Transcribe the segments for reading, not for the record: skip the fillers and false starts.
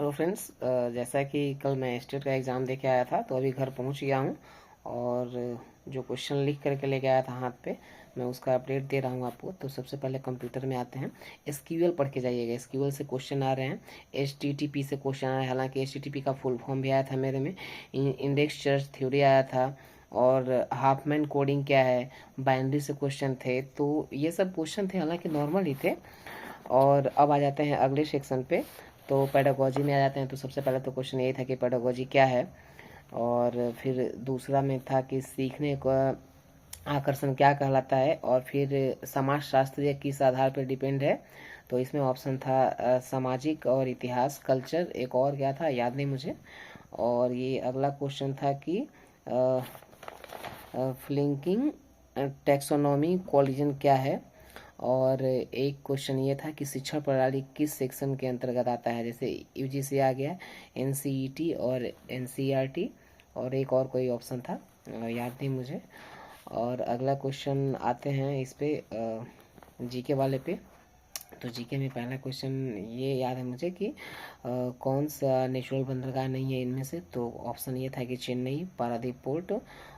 Hello friends, जैसा कि कल मैं स्टेट का एग्ज़ाम दे के आया था तो अभी घर पहुंच गया हूं और जो क्वेश्चन लिख करके लेके आया था हाथ पे, मैं उसका अपडेट दे रहा हूं आपको। तो सबसे पहले कंप्यूटर में आते हैं। एसक्यूएल पढ़ के जाइएगा। एसक्यूएल से क्वेश्चन आ रहे हैं, एचटीटीपी से क्वेश्चन आया है। हालांकि एचटीटीपी का फुल फॉर्म भी आया था मेरे में, इंडेक्स सर्च थ्योरी आया था, और हाफमैन कोडिंग क्या है, बाइनरी से क्वेश्चन थे। तो ये सब क्वेश्चन थे, हालांकि नॉर्मल ही थे। और अब आ जाते हैं अगले सेक्शन पे, तो पेडागोजी में आ जाते हैं। तो सबसे पहले तो क्वेश्चन यही था कि पेडागोजी क्या है, और फिर दूसरा में था कि सीखने का आकर्षण क्या कहलाता है, और फिर समाज शास्त्र किस आधार पर डिपेंड है। तो इसमें ऑप्शन था सामाजिक और इतिहास, कल्चर, एक और क्या था याद नहीं मुझे। और ये अगला क्वेश्चन था कि फ्लिंकिंग टेक्सोनॉमी कोलिजन क्या है। और एक क्वेश्चन ये था कि शिक्षा प्रणाली किस सेक्शन के अंतर्गत आता है, जैसे यूजीसी आ गया, एनसीईटी और एनसीईआरटी, और एक और कोई ऑप्शन था याद नहीं मुझे। और अगला क्वेश्चन आते हैं इस पे जीके वाले पे। तो जीके में पहला क्वेश्चन ये याद है मुझे कि कौन सा नेचुरल बंदरगाह नहीं है इनमें से। तो ऑप्शन ये था कि चेन्नई, पारादीप पोर्ट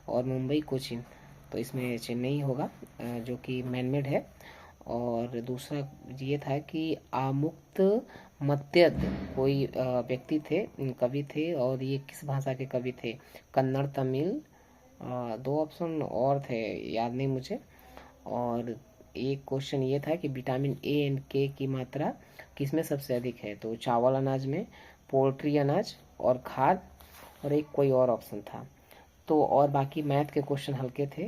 और मुंबई कोचीन। तो इसमें चेन्नई होगा जो कि मैनमेड है। और दूसरा ये था कि आमुक्त मत्यद कोई व्यक्ति थे, कवि थे, और ये किस भाषा के कवि थे, कन्नड़, तमिल, दो ऑप्शन और थे याद नहीं मुझे। और एक क्वेश्चन ये था कि विटामिन ए एंड के की मात्रा किसमें सबसे अधिक है। तो चावल अनाज में, पोल्ट्री अनाज और खाद, और एक कोई और ऑप्शन था। तो और बाकी मैथ के क्वेश्चन हल्के थे।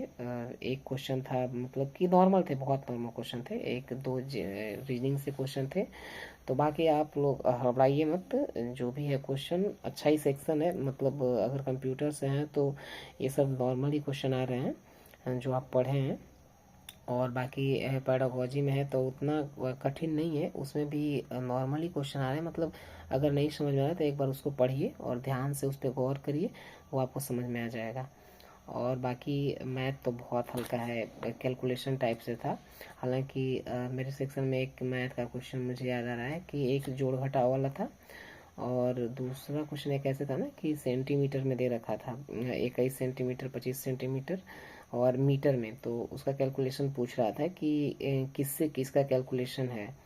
एक क्वेश्चन था मतलब कि नॉर्मल थे, बहुत नॉर्मल क्वेश्चन थे। एक दो रीजनिंग से क्वेश्चन थे। तो बाकी आप लोग घबराइए मत, जो भी है क्वेश्चन अच्छा ही सेक्शन है। मतलब अगर कंप्यूटर से हैं तो ये सब नॉर्मल ही क्वेश्चन आ रहे हैं जो आप पढ़े हैं। और बाकी पेडागोजी में है तो उतना कठिन नहीं है, उसमें भी नॉर्मली क्वेश्चन आ रहे हैं। मतलब अगर नहीं समझ में आ रहा है तो एक बार उसको पढ़िए और ध्यान से उस पर गौर करिए, वो आपको समझ में आ जाएगा। और बाकी मैथ तो बहुत हल्का है, कैलकुलेशन टाइप से था। हालांकि मेरे सेक्शन में एक मैथ का क्वेश्चन मुझे याद आ रहा है कि एक जोड़ घटाव वाला था। और दूसरा क्वेश्चन एक ऐसे था ना कि सेंटीमीटर में दे रखा था, 21 सेंटीमीटर, 25 सेंटीमीटर, और मीटर में। तो उसका कैलकुलेशन पूछ रहा था कि किससे किसका कैलकुलेशन है,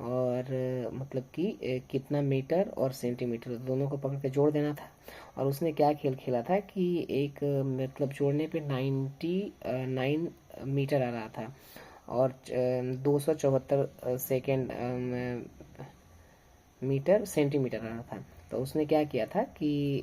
और मतलब कि कितना मीटर और सेंटीमीटर दोनों को पकड़ के जोड़ देना था। और उसने क्या खेल खेला था कि एक मतलब जोड़ने पे 99 मीटर आ रहा था, और 274 सेकेंड मीटर सेंटीमीटर आ रहा था। तो उसने क्या किया था कि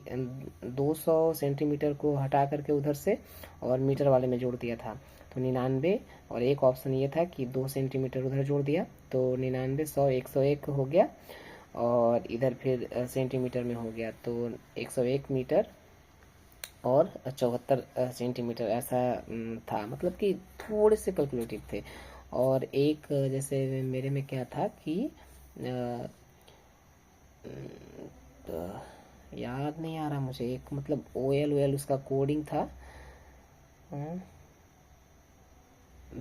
200 सेंटीमीटर को हटा करके उधर से और मीटर वाले में जोड़ दिया था, तो 99। और एक ऑप्शन ये था कि 2 सेंटीमीटर उधर जोड़ दिया, तो 99, 100, 101 हो गया। और इधर फिर सेंटीमीटर में हो गया, तो 101 मीटर और 74 सेंटीमीटर ऐसा था। मतलब कि थोड़े से कैलकुलेटिव थे। और एक जैसे मेरे में क्या था कि तो याद नहीं आ रहा मुझे, एक मतलब OL उसका कोडिंग था,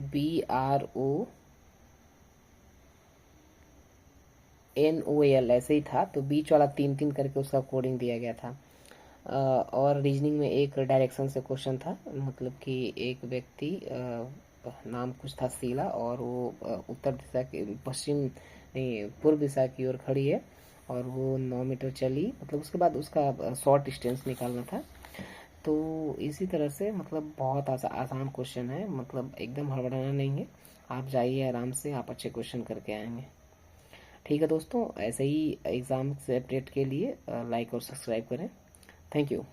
BRONOL ऐसे ही था। तो बीच वाला 3 3 करके उसका कोडिंग दिया गया था। और रीजनिंग में एक डायरेक्शन से क्वेश्चन था, मतलब कि एक व्यक्ति नाम कुछ था शीला, और वो उत्तर दिशा के पश्चिम नहीं पूर्व दिशा की ओर खड़ी है, और वो 9 मीटर चली। मतलब उसके बाद उसका शॉर्ट डिस्टेंस निकालना था। तो इसी तरह से मतलब बहुत आसान क्वेश्चन है, मतलब एकदम हड़बड़ाना नहीं है। आप जाइए आराम से, आप अच्छे क्वेश्चन करके आएंगे। ठीक है दोस्तों, ऐसे ही एग्ज़ाम से अपडेट के लिए लाइक और सब्सक्राइब करें। Thank you.